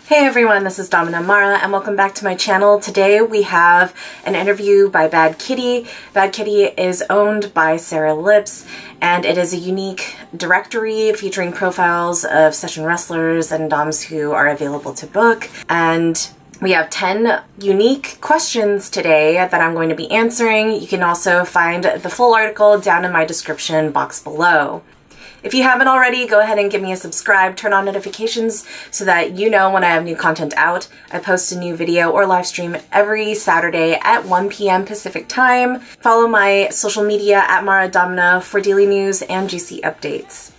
Hey everyone, this is Domina Mara and welcome back to my channel. Today we have an interview by BadKity. BadKity is owned by Sarah Lips and it is a unique directory featuring profiles of session wrestlers and doms who are available to book. And we have 10 unique questions today that I'm going to be answering. You can also find the full article down in my description box below. If you haven't already, go ahead and give me a subscribe, turn on notifications so that you know when I have new content out. I post a new video or live stream every Saturday at 1 p.m. Pacific time. Follow my social media at Mara Domina for daily news and juicy updates.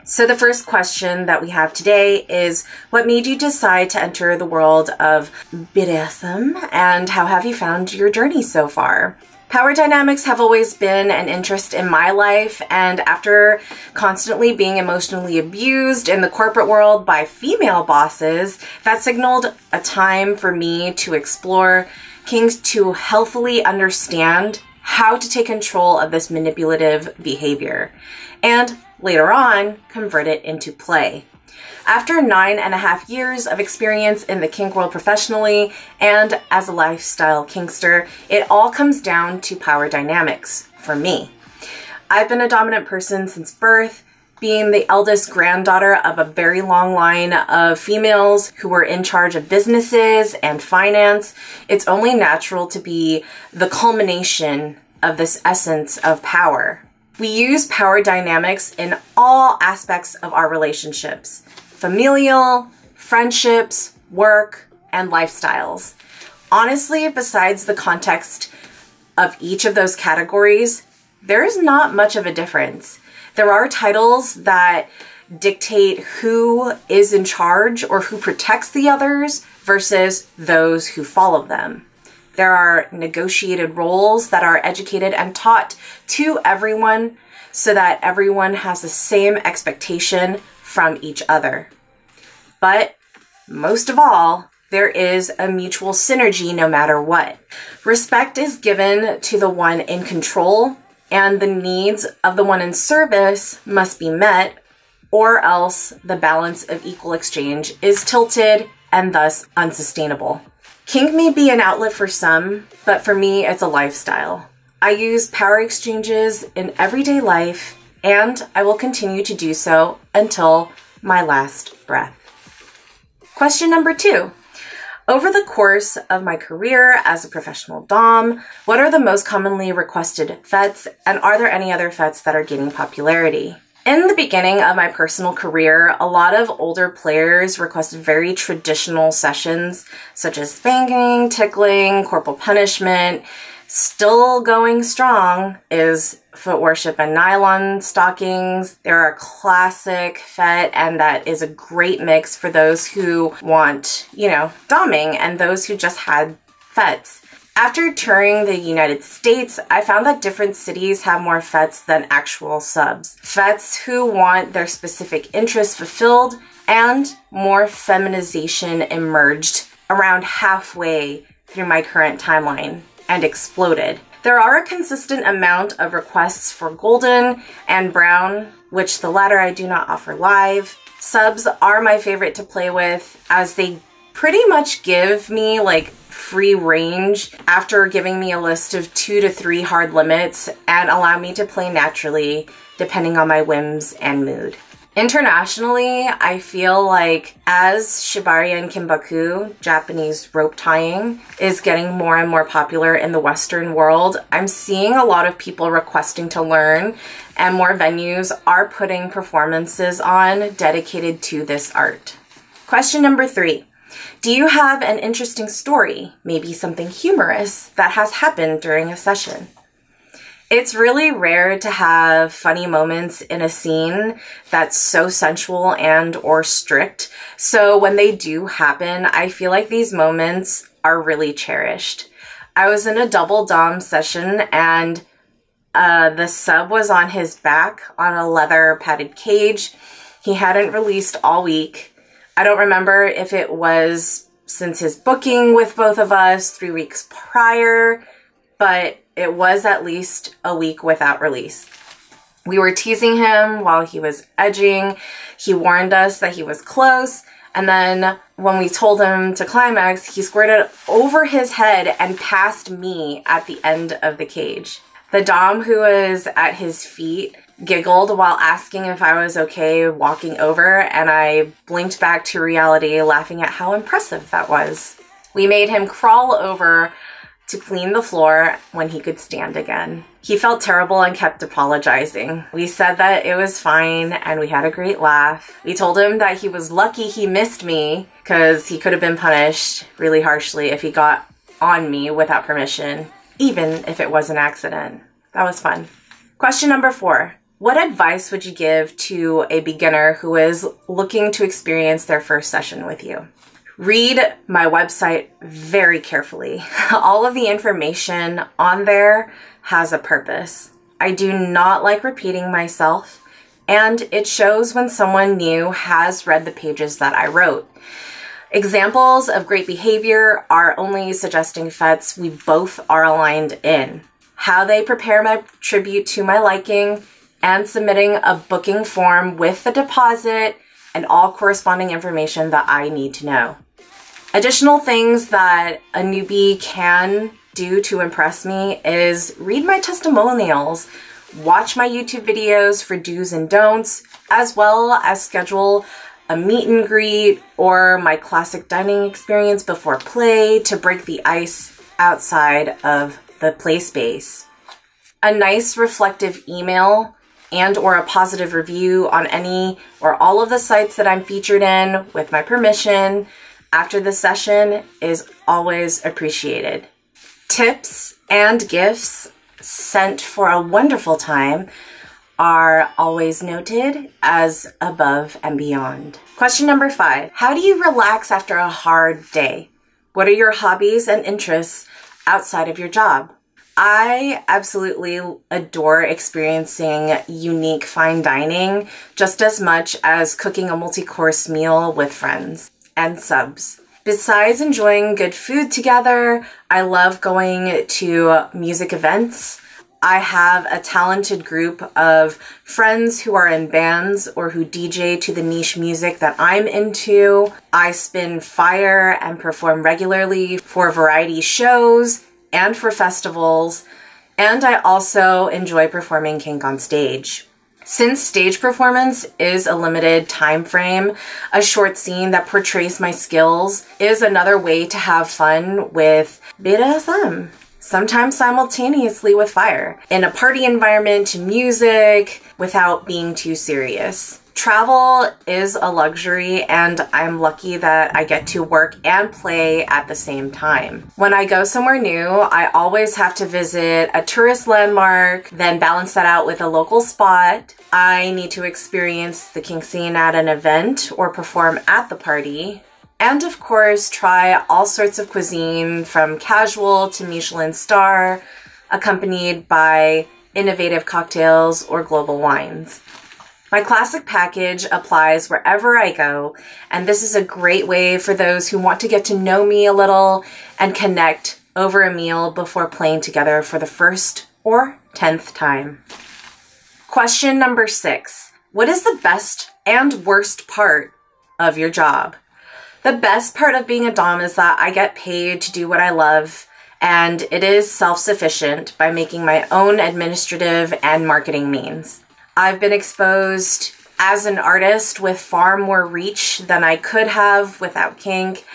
So the first question that we have today is, what made you decide to enter the world of BDSM and how have you found your journey so far? Power dynamics have always been an interest in my life, and after constantly being emotionally abused in the corporate world by female bosses, that signaled a time for me to explore kinks to healthily understand how to take control of this manipulative behavior, and later on, convert it into play. After 9.5 years of experience in the kink world professionally and as a lifestyle kinkster, it all comes down to power dynamics for me. I've been a dominant person since birth, being the eldest granddaughter of a very long line of females who were in charge of businesses and finance. It's only natural to be the culmination of this essence of power. We use power dynamics in all aspects of our relationships. Familial, friendships, work, and lifestyles. Honestly, besides the context of each of those categories, there is not much of a difference. There are titles that dictate who is in charge or who protects the others versus those who follow them. There are negotiated roles that are educated and taught to everyone so that everyone has the same expectation from each other. But most of all, there is a mutual synergy no matter what. Respect is given to the one in control, and the needs of the one in service must be met, or else the balance of equal exchange is tilted and thus unsustainable. Kink may be an outlet for some, but for me, it's a lifestyle. I use power exchanges in everyday life, and I will continue to do so until my last breath. Question number 2. Over the course of my career as a professional dom, what are the most commonly requested fets, and are there any other fets that are gaining popularity? In the beginning of my personal career, a lot of older players requested very traditional sessions, such as spanking, tickling, corporal punishment. Still going strong is foot worship and nylon stockings. They're a classic fet, and that is a great mix for those who want, doming and those who just had fets. After touring the United States, I found that different cities have more fets than actual subs. Fets who want their specific interests fulfilled, and more feminization emerged around halfway through my current timeline and exploded. There are a consistent amount of requests for golden and brown, which the latter I do not offer live. Subs are my favorite to play with as they pretty much give me free range after giving me a list of 2 to 3 hard limits and allow me to play naturally depending on my whims and mood. Internationally, I feel like as shibari and kimbaku, Japanese rope tying, is getting more and more popular in the Western world, I'm seeing a lot of people requesting to learn, and more venues are putting performances on dedicated to this art. Question number 3. Do you have an interesting story, maybe something humorous, that has happened during a session? It's really rare to have funny moments in a scene that's so sensual and or strict. So when they do happen, I feel like these moments are really cherished. I was in a double dom session and the sub was on his back on a leather padded cage. He hadn't released all week. I don't remember if it was since his booking with both of us 3 weeks prior, but it was at least a week without release. We were teasing him while he was edging. He warned us that he was close, and then when we told him to climax, he squirted over his head and past me at the end of the cage. The dom who was at his feet giggled while asking if I was okay walking over, and I blinked back to reality, laughing at how impressive that was. We made him crawl over to clean the floor when he could stand again. He felt terrible and kept apologizing. We said that it was fine and we had a great laugh. We told him that he was lucky he missed me because he could have been punished really harshly if he got on me without permission, even if it was an accident. That was fun. Question number 4. What advice would you give to a beginner who is looking to experience their first session with you? Read my website very carefully. All of the information on there has a purpose. I do not like repeating myself, and it shows when someone new has read the pages that I wrote. Examples of great behavior are only suggesting fets we both are aligned in, how they prepare my tribute to my liking, and submitting a booking form with the deposit and all corresponding information that I need to know. Additional things that a newbie can do to impress me is read my testimonials, watch my YouTube videos for do's and don'ts, as well as schedule a meet and greet or my classic dining experience before play to break the ice outside of the play space. A nice reflective email and or a positive review on any or all of the sites that I'm featured in with my permission after the session is always appreciated. Tips and gifts sent for a wonderful time are always noted as above and beyond. Question number 5. How do you relax after a hard day? What are your hobbies and interests outside of your job? I absolutely adore experiencing unique fine dining just as much as cooking a multi-course meal with friends and subs. Besides enjoying good food together, I love going to music events. I have a talented group of friends who are in bands or who DJ to the niche music that I'm into. I spin fire and perform regularly for variety shows and for festivals, and I also enjoy performing kink on stage. Since stage performance is a limited time frame, a short scene that portrays my skills is another way to have fun with BDSM, sometimes simultaneously with fire, in a party environment to music without being too serious. Travel is a luxury, and I'm lucky that I get to work and play at the same time. When I go somewhere new, I always have to visit a tourist landmark, then balance that out with a local spot. I need to experience the kink scene at an event or perform at the party. And of course, try all sorts of cuisine from casual to Michelin star, accompanied by innovative cocktails or global wines. My classic package applies wherever I go, and this is a great way for those who want to get to know me a little and connect over a meal before playing together for the first or 10th time. Question number 6. What is the best and worst part of your job? The best part of being a dom is that I get paid to do what I love, and it is self-sufficient by making my own administrative and marketing means. I've been exposed as an artist with far more reach than I could have without kink.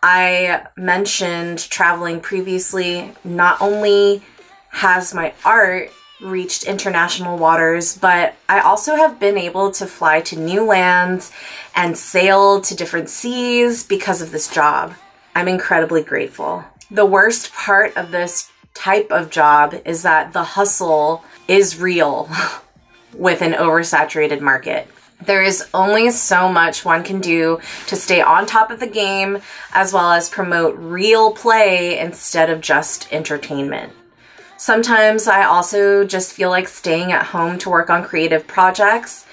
I mentioned traveling previously. Not only has my art reached international waters, but I also have been able to fly to new lands and sail to different seas because of this job. I'm incredibly grateful. The worst part of this type of job is that the hustle is real. With an oversaturated market. There is only so much one can do to stay on top of the game, as well as promote real play instead of just entertainment. Sometimes I also just feel like staying at home to work on creative projects,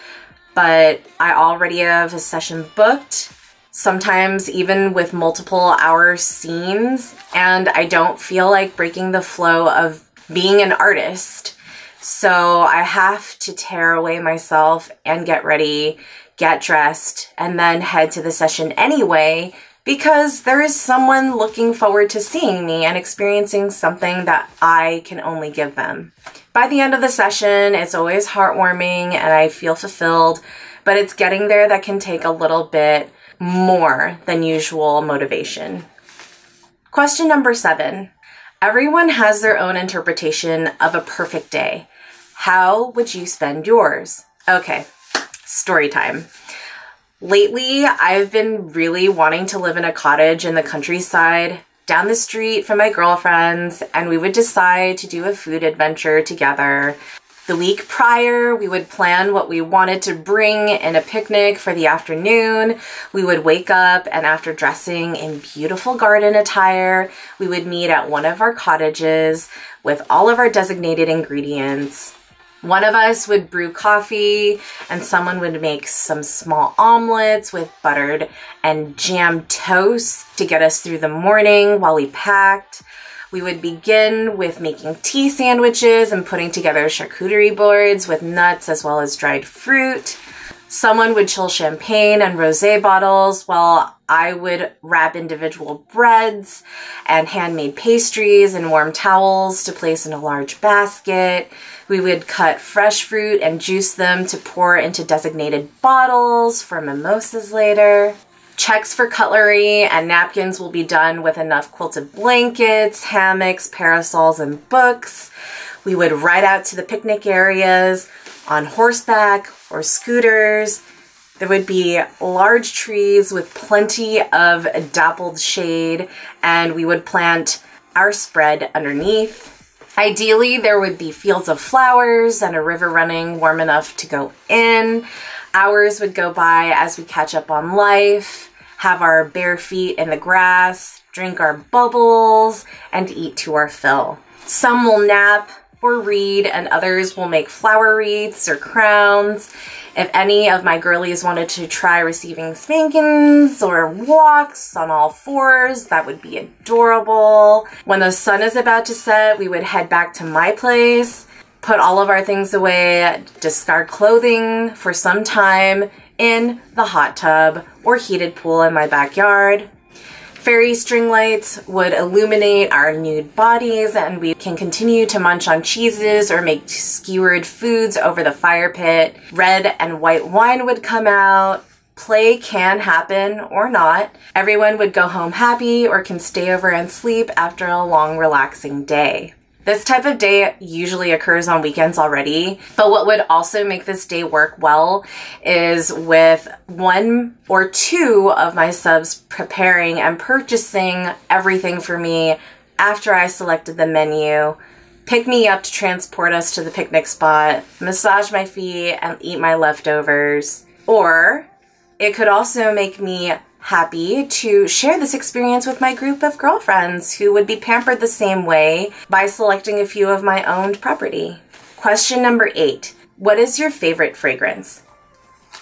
but I already have a session booked, sometimes even with multiple hour scenes, and I don't feel like breaking the flow of being an artist. So I have to tear away myself and get ready, get dressed, and then head to the session anyway because there is someone looking forward to seeing me and experiencing something that I can only give them. By the end of the session, it's always heartwarming and I feel fulfilled, but it's getting there that can take a little bit more than usual motivation. Question number 7. Everyone has their own interpretation of a perfect day. How would you spend yours? Okay, story time. Lately, I've been really wanting to live in a cottage in the countryside, down the street from my girlfriends, and we would decide to do a food adventure together. The week prior, we would plan what we wanted to bring in a picnic for the afternoon. We would wake up, and after dressing in beautiful garden attire, we would meet at one of our cottages with all of our designated ingredients. One of us would brew coffee, and someone would make some small omelets with buttered and jam toast to get us through the morning while we packed. We would begin with making tea sandwiches and putting together charcuterie boards with nuts as well as dried fruit. Someone would chill champagne and rosé bottles while I would wrap individual breads and handmade pastries in warm towels to place in a large basket. We would cut fresh fruit and juice them to pour into designated bottles for mimosas later. Checks for cutlery and napkins will be done with enough quilted blankets, hammocks, parasols, and books. We would ride out to the picnic areas on horseback or scooters. There would be large trees with plenty of dappled shade, and we would plant our spread underneath. Ideally, there would be fields of flowers and a river running warm enough to go in. Hours would go by as we catch up on life, have our bare feet in the grass, drink our bubbles, and eat to our fill. Some will nap or read, and others will make flower wreaths or crowns. If any of my girlies wanted to try receiving spankings or walks on all fours, that would be adorable. When the sun is about to set, we would head back to my place, put all of our things away, discard clothing for some time in the hot tub or heated pool in my backyard. Fairy string lights would illuminate our nude bodies, and we can continue to munch on cheeses or make skewered foods over the fire pit. Red and white wine would come out. Play can happen or not. Everyone would go home happy or can stay over and sleep after a long, relaxing day. This type of day usually occurs on weekends already, but what would also make this day work well is with 1 or 2 of my subs preparing and purchasing everything for me after I selected the menu, pick me up to transport us to the picnic spot, massage my feet, and eat my leftovers. Or it could also make me happy to share this experience with my group of girlfriends who would be pampered the same way by selecting a few of my owned property. Question number 8. What is your favorite fragrance?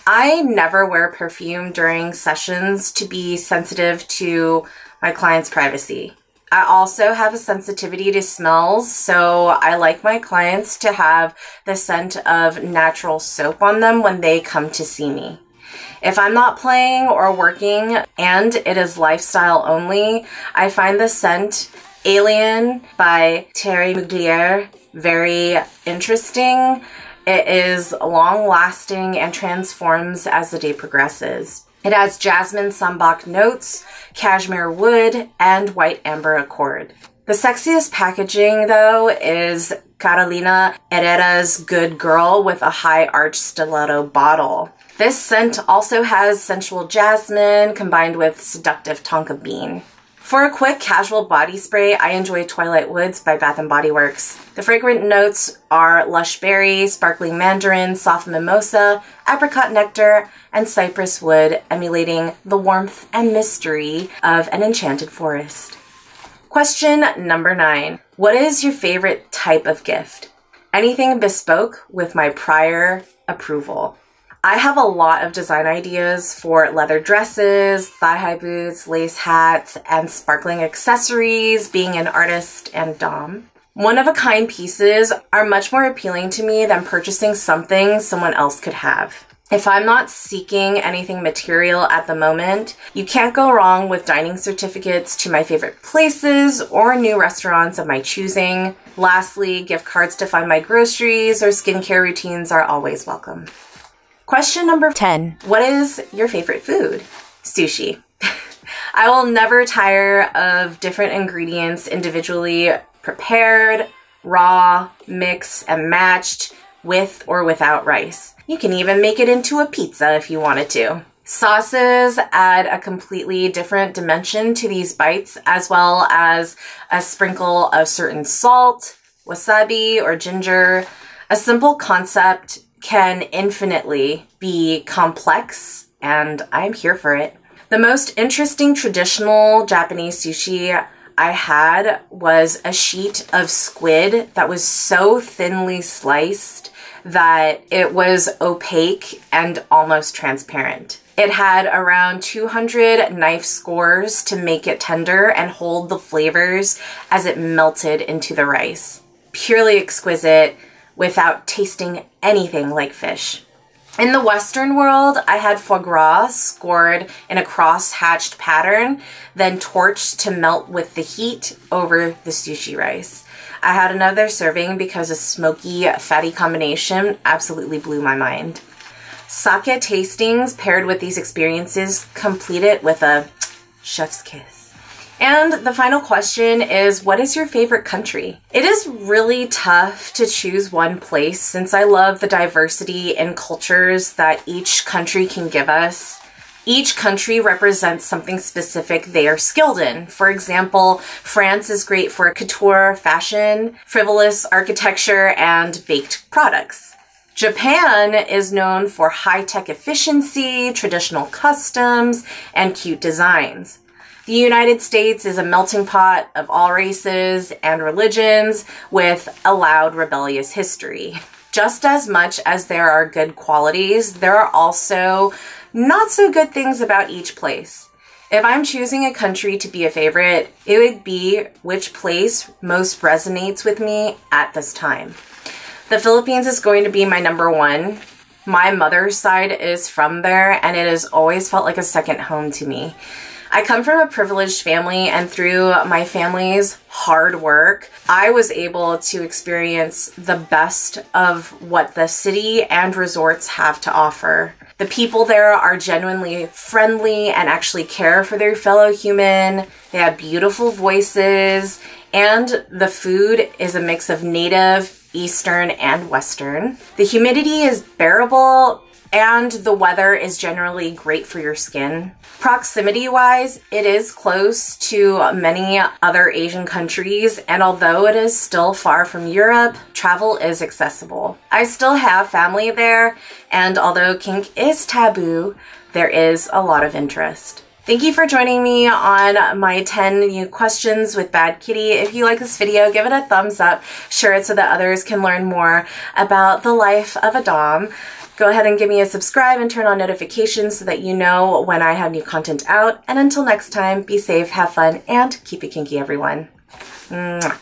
I never wear perfume during sessions to be sensitive to my client's privacy. I also have a sensitivity to smells, so I like my clients to have the scent of natural soap on them when they come to see me. If I'm not playing or working and it is lifestyle only, I find the scent Alien by Thierry Mugler very interesting. It is long-lasting and transforms as the day progresses. It has jasmine sambac notes, cashmere wood, and white amber accord. The sexiest packaging, though, is Carolina Herrera's Good Girl with a high arch stiletto bottle. This scent also has sensual jasmine combined with seductive tonka bean. For a quick casual body spray, I enjoy Twilight Woods by Bath & Body Works. The fragrant notes are lush berry, sparkling mandarin, soft mimosa, apricot nectar, and cypress wood, emulating the warmth and mystery of an enchanted forest. Question number 9. What is your favorite type of gift? Anything bespoke with my prior approval. I have a lot of design ideas for leather dresses, thigh-high boots, lace hats, and sparkling accessories, being an artist and dom. One-of-a-kind pieces are much more appealing to me than purchasing something someone else could have. If I'm not seeking anything material at the moment, you can't go wrong with dining certificates to my favorite places or new restaurants of my choosing. Lastly, gift cards to fund my groceries or skincare routines are always welcome. Question number 10. What is your favorite food? Sushi. I will never tire of different ingredients individually prepared, raw, mixed, and matched with or without rice. You can even make it into a pizza if you wanted to. Sauces add a completely different dimension to these bites, as well as a sprinkle of certain salt, wasabi, or ginger. A simple concept can infinitely be complex, and I'm here for it. The most interesting traditional Japanese sushi I had was a sheet of squid that was so thinly sliced that it was opaque and almost transparent. It had around 200 knife scores to make it tender and hold the flavors as it melted into the rice. Purely exquisite without tasting anything like fish. In the Western world, I had foie gras scored in a cross-hatched pattern, then torched to melt with the heat over the sushi rice. I had another serving because a smoky, fatty combination absolutely blew my mind. Sake tastings paired with these experiences complete it with a chef's kiss. And the final question is, what is your favorite country? It is really tough to choose one place since I love the diversity in cultures that each country can give us. Each country represents something specific they are skilled in. For example, France is great for couture, fashion, frivolous architecture, and baked products. Japan is known for high-tech efficiency, traditional customs, and cute designs. The United States is a melting pot of all races and religions with a loud, rebellious history. Just as much as there are good qualities, there are also not so good things about each place. If I'm choosing a country to be a favorite, it would be which place most resonates with me at this time. The Philippines is going to be my number one. My mother's side is from there, and it has always felt like a second home to me. I come from a privileged family, and through my family's hard work, I was able to experience the best of what the city and resorts have to offer. The people there are genuinely friendly and actually care for their fellow human. They have beautiful voices, and the food is a mix of native, Eastern, and Western. The humidity is bearable, and the weather is generally great for your skin. Proximity-wise, it is close to many other Asian countries, and although it is still far from Europe, travel is accessible. I still have family there, and although kink is taboo, there is a lot of interest. Thank you for joining me on my 10 new questions with BadKity. If you like this video, give it a thumbs up, share it so that others can learn more about the life of a dom. Go ahead and give me a subscribe and turn on notifications so that you know when I have new content out. And until next time, be safe, have fun, and keep it kinky, everyone. Mwah.